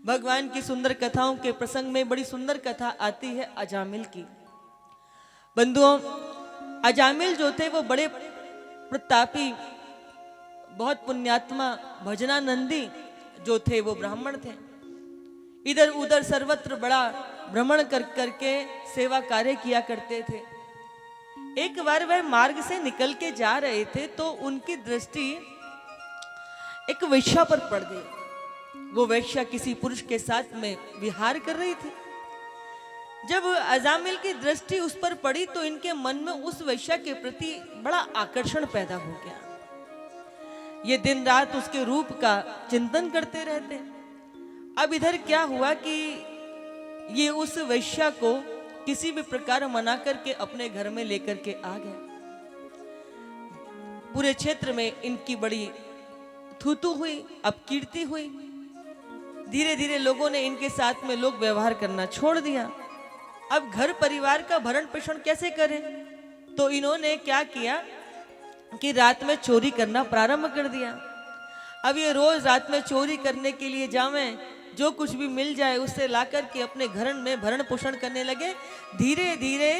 भगवान की सुंदर कथाओं के प्रसंग में बड़ी सुंदर कथा आती है अजामिल की। बंधुओं, अजामिल जो थे वो बड़े प्रतापी, बहुत पुण्यात्मा, भजनानंदी जो थे वो ब्राह्मण थे। इधर उधर सर्वत्र बड़ा भ्रमण कर करके सेवा कार्य किया करते थे। एक बार वह मार्ग से निकल के जा रहे थे तो उनकी दृष्टि एक वेश्या पर पड़ गई। वो वेश्या किसी पुरुष के साथ में विहार कर रही थी। जब अजामिल की दृष्टि उस पर पड़ी तो इनके मन में उस वेश्या के प्रति बड़ा आकर्षण पैदा हो गया। ये दिन रात उसके रूप का चिंतन करते रहते। अब इधर क्या हुआ कि ये उस वेश्या को किसी भी प्रकार मना करके अपने घर में लेकर के आ गए। पूरे क्षेत्र में इनकी बड़ी थूतू हुई, अपकीर्ति हुई। धीरे धीरे लोगों ने इनके साथ में लोग व्यवहार करना छोड़ दिया। अब घर परिवार का भरण पोषण कैसे करें? तो इन्होंने क्या किया कि रात में चोरी करना प्रारंभ कर दिया। अब ये रोज रात में चोरी करने के लिए जावें, जो कुछ भी मिल जाए उससे लाकर के अपने घर में भरण पोषण करने लगे। धीरे धीरे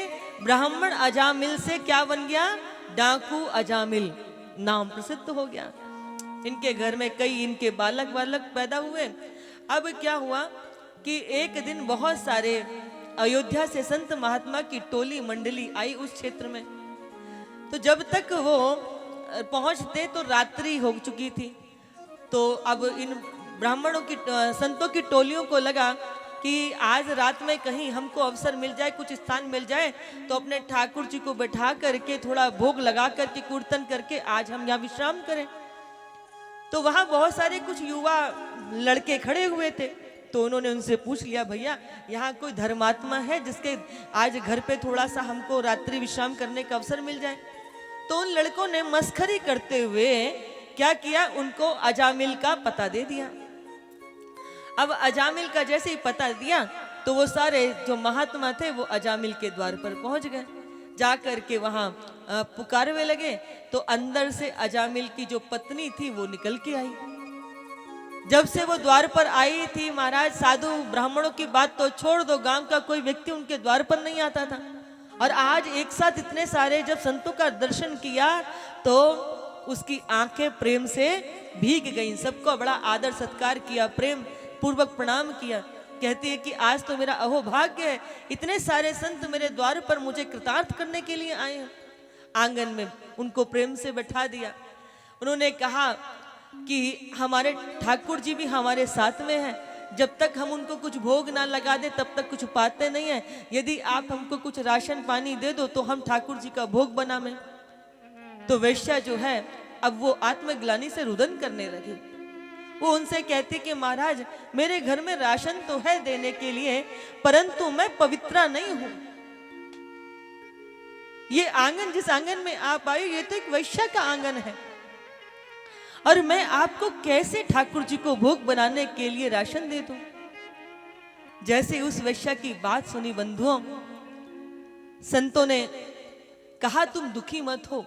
ब्राह्मण अजामिल से क्या बन गया? डाकू अजामिल नाम प्रसिद्ध हो गया। इनके घर में कई इनके बालक बालक पैदा हुए। अब क्या हुआ कि एक दिन बहुत सारे अयोध्या से संत महात्मा की टोली मंडली आई उस क्षेत्र में। तो जब तक वो पहुंचते तो रात्रि हो चुकी थी। तो अब इन ब्राह्मणों की, संतों की टोलियों को लगा कि आज रात में कहीं हमको अवसर मिल जाए, कुछ स्थान मिल जाए तो अपने ठाकुर जी को बैठा करके थोड़ा भोग लगा करके कीर्तन करके आज हम यहाँ विश्राम करें। तो वहां बहुत सारे कुछ युवा लड़के खड़े हुए थे। तो उन्होंने उनसे पूछ लिया, भैया यहाँ कोई धर्मात्मा है जिसके आज घर पे थोड़ा सा हमको रात्रि विश्राम करने का अवसर मिल जाए? तो उन लड़कों ने मस्खरी करते हुए क्या किया, उनको अजामिल का पता दे दिया। अब अजामिल का जैसे ही पता दिया तो वो सारे जो महात्मा थे वो अजामिल के द्वार पर पहुंच गए। जा करके वहां पुकारवे लगे तो अंदर से अजामिल की जो पत्नी थी वो निकल के आई। जब से वो द्वार पर आई थी, महाराज साधु ब्राह्मणों की बात तो छोड़ दो, गांव का कोई व्यक्ति उनके द्वार पर नहीं आता था। और आज एक साथ इतने सारे जब संतों का दर्शन किया तो उसकी आंखें प्रेम से भीग गईं। सबको बड़ा आदर सत्कार किया, प्रेम पूर्वक प्रणाम किया। कहती है कि आज तो मेरा अहोभाग्य है, इतने सारे संत मेरे द्वार पर मुझे कृतार्थ करने के लिए आए हैं। आंगन में उनको प्रेम से बैठा दिया। उन्होंने कहा कि हमारे ठाकुर जी भी हमारे साथ में हैं, जब तक हम उनको कुछ भोग ना लगा दे तब तक कुछ पाते नहीं है। यदि आप हमको कुछ राशन पानी दे दो तो हम ठाकुर जी का भोग बनावें। तो वेश्या जो है अब वो आत्मग्लानि से रुदन करने लगी। वो उनसे कहती कि महाराज मेरे घर में राशन तो है देने के लिए, परंतु मैं पवित्रा नहीं हूं। ये आंगन, जिस आंगन में आप आई, ये तो एक वैश्या का आंगन है और मैं आपको कैसे ठाकुर जी को भोग बनाने के लिए राशन दे दूं? जैसे उस वैश्या की बात सुनी बंधुओं, संतों ने कहा तुम दुखी मत हो।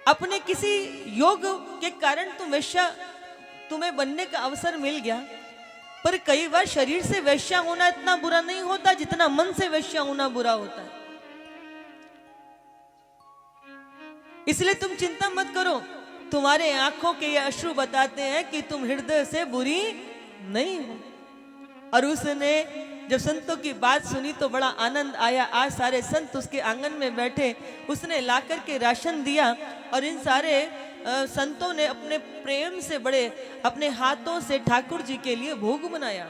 अपने किसी योग के कारण तुम्हें बनने का अवसर मिल गया, पर कई बार शरीर से वैश्या होना इतना बुरा नहीं होता जितना मन से वैश्या होना बुरा होता है। इसलिए तुम चिंता मत करो। तुम्हारे आंखों के ये अश्रु बताते हैं कि तुम हृदय से बुरी नहीं हो। और उसने जब संतों की बात सुनी तो बड़ा आनंद आया। आज सारे संत उसके आंगन में बैठे, उसने लाकर के राशन दिया और इन सारे संतों ने अपने प्रेम से बड़े अपने हाथों से ठाकुर जी के लिए भोग बनाया।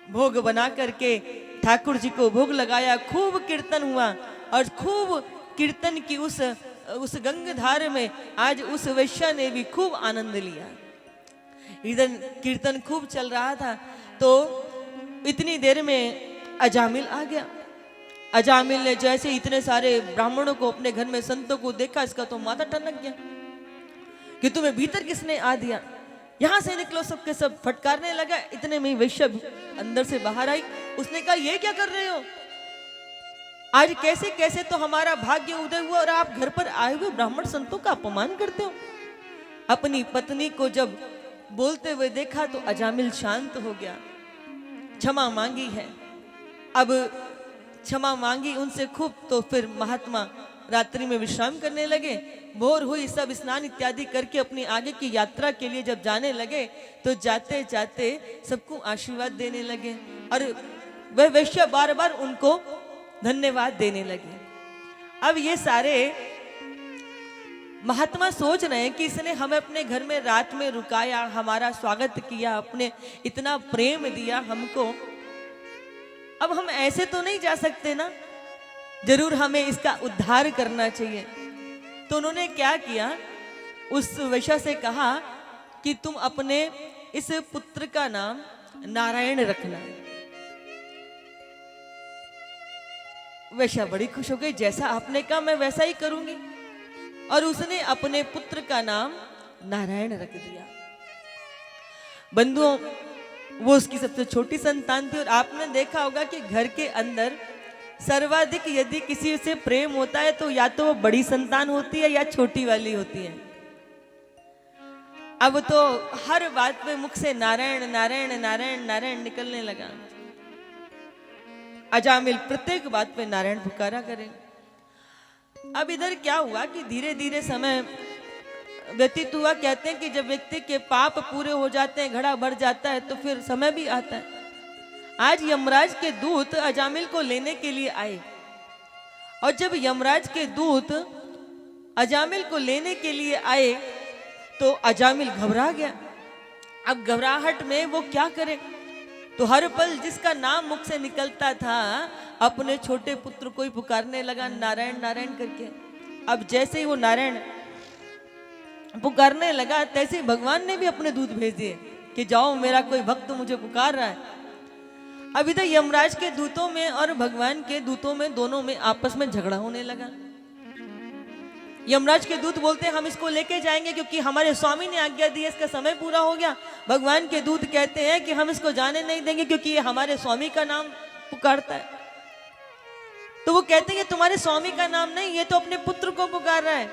भोग बना करके ठाकुर जी को भोग लगाया। खूब कीर्तन हुआ और खूब कीर्तन की उस गंगाधार में आज उस वैश्या ने भी खूब आनंद लिया। इधर कीर्तन खूब चल रहा था तो इतनी देर में अजामिल आ गया। अजामिल ने जैसे इतने सारे ब्राह्मणों को अपने घर में संतों को देखा, इसका तो माथा टनक गया कि तुम्हें भीतर किसने आ दिया, यहां से निकलो। सबके सब फटकारने लगा। इतने में वैश्या अंदर से बाहर आई। उसने कहा ये क्या कर रहे हो? आज कैसे कैसे तो हमारा भाग्य उदय हुआ और आप घर पर आए हुए ब्राह्मण संतों का अपमान करते हो। अपनी पत्नी को जब बोलते हुए देखा तो अजामिल शांत हो गया, क्षमा मांगी है। अब क्षमा मांगी उनसे खूब, तो फिर महात्मा रात्रि में विश्राम करने लगे। भोर हुई, सब स्नान इत्यादि करके अपनी आगे की यात्रा के लिए जब जाने लगे तो जाते जाते सबको आशीर्वाद देने लगे और वह वैश्य बार बार उनको धन्यवाद देने लगे। अब ये सारे महात्मा सोच रहे हैं कि इसने हमें अपने घर में रात में रुकाया, हमारा स्वागत किया, अपने इतना प्रेम दिया हमको, अब हम ऐसे तो नहीं जा सकते ना, जरूर हमें इसका उद्धार करना चाहिए। तो उन्होंने क्या किया, उस वैश्य से कहा कि तुम अपने इस पुत्र का नाम नारायण रखना। वैश्या बड़ी खुश हो गई, जैसा आपने कहा मैं वैसा ही करूंगी, और उसने अपने पुत्र का नाम नारायण रख दिया। बंधुओं, वो उसकी सबसे छोटी संतान थी, और आपने देखा होगा कि घर के अंदर सर्वाधिक यदि किसी से प्रेम होता है तो या तो वो बड़ी संतान होती है या छोटी वाली होती है। अब तो हर बात में मुख से नारायण नारायण नारायण नारायण निकलने लगा। अजामिल प्रत्येक बात पे नारायण पुकारा करे। अब इधर क्या हुआ कि धीरे धीरे समय व्यतीत हुआ। कहते हैं कि जब व्यक्ति के पाप पूरे हो जाते हैं, घड़ा भर जाता है, तो फिर समय भी आता है। आज यमराज के दूत अजामिल को लेने के लिए आए, और जब यमराज के दूत अजामिल को लेने के लिए आए तो अजामिल घबरा गया। अब घबराहट में वो क्या करे, तो हर पल जिसका नाम मुख से निकलता था अपने छोटे पुत्र को ही पुकारने लगा नारायण नारायण करके। अब जैसे ही वो नारायण पुकारने लगा, तैसे ही भगवान ने भी अपने दूत भेज दिए कि जाओ, मेरा कोई भक्त मुझे पुकार रहा है। अब इधर यमराज के दूतों में और भगवान के दूतों में, दोनों में आपस में झगड़ा होने लगा। यमराज के दूत बोलते हैं हम इसको लेके जाएंगे क्योंकि हमारे स्वामी ने आज्ञा दी है, इसका समय पूरा हो गया। भगवान के दूत कहते हैं कि हम इसको जाने नहीं देंगे क्योंकि ये हमारे स्वामी का नाम पुकारता है। तो वो कहते हैं तुम्हारे स्वामी का नाम नहीं, ये तो अपने पुत्र को पुकार रहा है।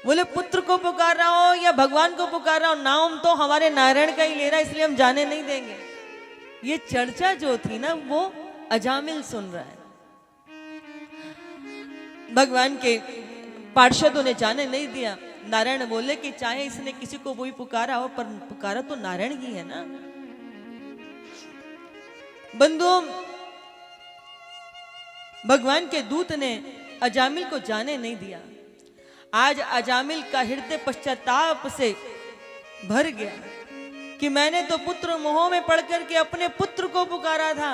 बोले पुत्र को पुकार रहा हो या भगवान को पुकार रहा हो, नाम तो हमारे नारायण का ही ले रहा है, इसलिए हम जाने नहीं देंगे। ये चर्चा जो थी ना, वो अजामिल सुन रहा है। भगवान के पार्षदों ने जाने नहीं दिया। नारायण बोले कि चाहे इसने किसी को वही पुकारा हो, पर पुकारा तो नारायण ही है ना। बंधुओं, भगवान के दूत ने अजामिल को जाने नहीं दिया। आज अजामिल का हृदय पश्चाताप से भर गया कि मैंने तो पुत्र मोह में पड़ करके अपने पुत्र को पुकारा था।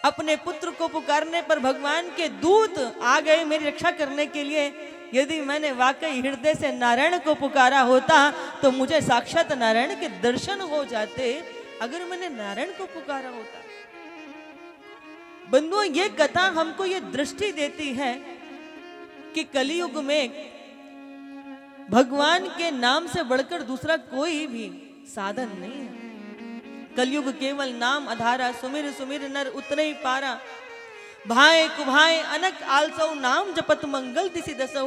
अपने पुत्र को पुकारने पर भगवान के दूत आ गए मेरी रक्षा करने के लिए। यदि मैंने वाकई हृदय से नारायण को पुकारा होता तो मुझे साक्षात नारायण के दर्शन हो जाते, अगर मैंने नारायण को पुकारा होता। बंधुओं, ये कथा हमको ये दृष्टि देती है कि कलियुग में भगवान के नाम से बढ़कर दूसरा कोई भी साधन नहीं है। कलयुग केवल नाम आधारा, सुमिर सुमिर नर उतरे ही पारा। भाए कुभाए अनक आलसौ, नाम जपत मंगल दिसि दसौ।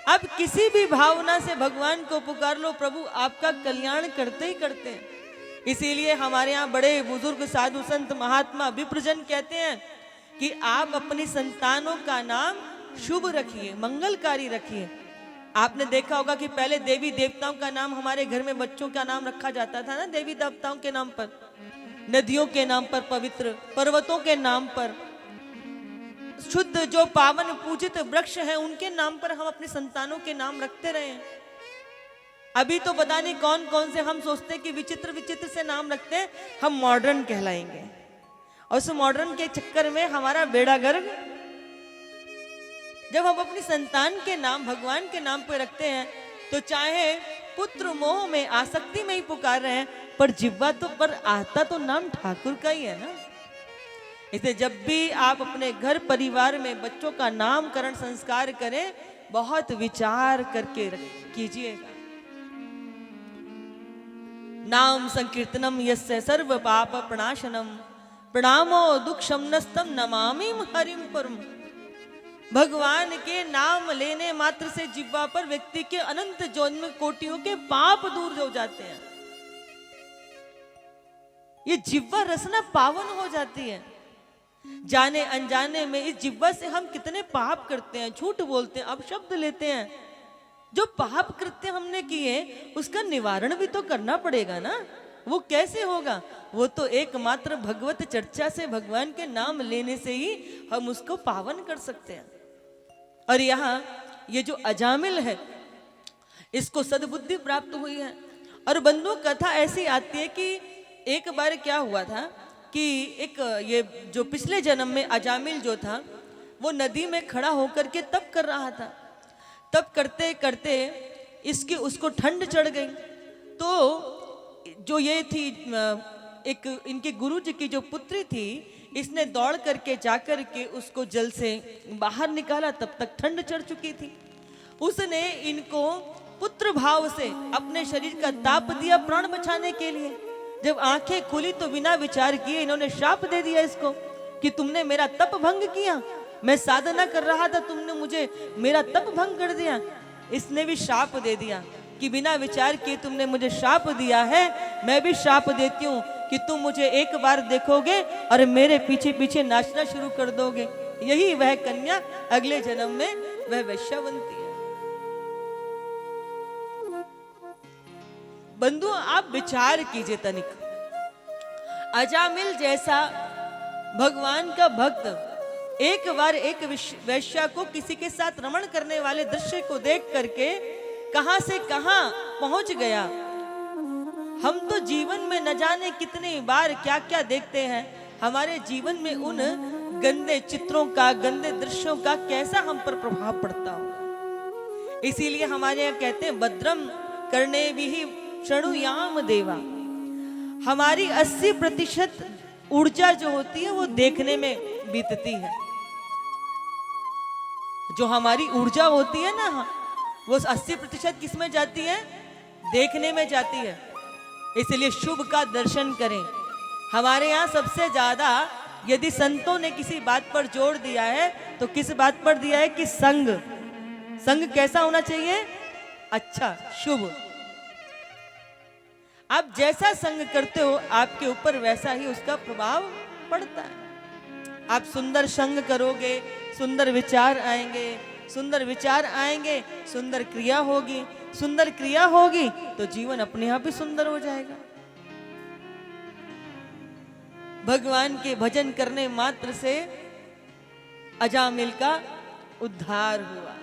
अब किसी भी भावना से भगवान को पुकार लो, प्रभु आपका कल्याण करते ही करते हैं। इसीलिए हमारे यहाँ बड़े बुजुर्ग साधु संत महात्मा विप्रजन कहते हैं कि आप अपनी संतानों का नाम शुभ रखिए, मंगलकारी रखिए। आपने देखा होगा कि पहले देवी देवताओं का नाम हमारे घर में बच्चों का नाम रखा जाता था ना, देवी देवताओं के नाम पर, नदियों के नाम पर, पवित्र पर्वतों के नाम पर, शुद्ध जो पावन पूजित वृक्ष हैं उनके नाम पर हम अपनी संतानों के नाम रखते रहे हैं। अभी तो पता नहीं कौन कौन से हम सोचते हैं कि विचित्र विचित्र से नाम रखते हैं, हम मॉडर्न कहलाएंगे, और उस मॉडर्न के चक्कर में हमारा बेड़ा गर्क। जब हम अपनी संतान के नाम भगवान के नाम पे रखते हैं तो चाहे पुत्र मोह में आसक्ति में ही पुकार रहे हैं, पर जिह्वा तो पर आता तो नाम ठाकुर का ही है ना। इसलिए जब भी आप अपने घर परिवार में बच्चों का नामकरण संस्कार करें, बहुत विचार करके कीजिएगा। नाम संकीर्तनम यस्य सर्व पाप प्रणाशनम, प्रणामो दुख शमनस्तम नमामि हरिम परम। भगवान के नाम लेने मात्र से जिह्वा पर व्यक्ति के अनंत जन्म कोटियों के पाप दूर हो जाते हैं। ये जिह्वा रसना पावन हो जाती है। जाने अनजाने में इस जिह्वा से हम कितने पाप करते हैं, झूठ बोलते हैं, अपशब्द लेते हैं। जो पाप कृत्य हमने किए उसका निवारण भी तो करना पड़ेगा ना। वो कैसे होगा? वो तो एकमात्र भगवत चर्चा से, भगवान के नाम लेने से ही हम उसको पावन कर सकते हैं। और यहाँ ये जो अजामिल है इसको सद्बुद्धि प्राप्त हुई है। और बंधु कथा ऐसी आती है कि एक बार क्या हुआ था कि एक ये जो पिछले जन्म में अजामिल जो था वो नदी में खड़ा होकर के तप कर रहा था। तप करते करते उसको ठंड चढ़ गई। तो जो ये थी एक इनके गुरु जी की जो पुत्री थी, इसने दौड़ करके जाकर के उसको जल से बाहर निकाला। तब तक ठंड चढ़ चुकी थी। उसने इनको पुत्र भाव से अपने शरीर का ताप दिया प्राण बचाने के लिए। जब आंखें खुली तो बिना विचार किए इन्होंने शाप दे दिया इसको कि तुमने मेरा तप भंग किया, मैं साधना कर रहा था, तुमने मुझे मेरा तप भंग कर दिया। इसने भी शाप दे दिया कि बिना विचार किए तुमने मुझे शाप दिया है, मैं भी शाप देती हूँ कि तुम मुझे एक बार देखोगे और मेरे पीछे पीछे नाचना शुरू कर दोगे। यही वह कन्या अगले जन्म में वह वैश्या बनती है। बंधु आप विचार कीजिए तनिक, अजामिल जैसा भगवान का भक्त एक बार एक वैश्या को किसी के साथ रमण करने वाले दृश्य को देख करके कहां से कहां पहुंच गया। हम तो जीवन में न जाने कितनी बार क्या क्या देखते हैं। हमारे जीवन में उन गंदे चित्रों का, गंदे दृश्यों का कैसा हम पर प्रभाव पड़ता होगा। इसीलिए हमारे यहाँ कहते हैं भद्रम करने भी शृणुयाम देवा। हमारी 80% ऊर्जा जो होती है वो देखने में बीतती है। जो हमारी ऊर्जा होती है ना, वो 80% किस में जाती है? देखने में जाती है। इसलिए शुभ का दर्शन करें। हमारे यहाँ सबसे ज्यादा यदि संतों ने किसी बात पर जोर दिया है तो किस बात पर दिया है कि संग। संग कैसा होना चाहिए? अच्छा, शुभ। आप जैसा संग करते हो आपके ऊपर वैसा ही उसका प्रभाव पड़ता है। आप सुंदर संग करोगे, सुंदर विचार आएंगे, सुंदर विचार आएंगे, सुंदर क्रिया होगी, सुंदर क्रिया होगी तो जीवन अपने आप ही सुंदर हो जाएगा। भगवान के भजन करने मात्र से अजामिल का उद्धार हुआ।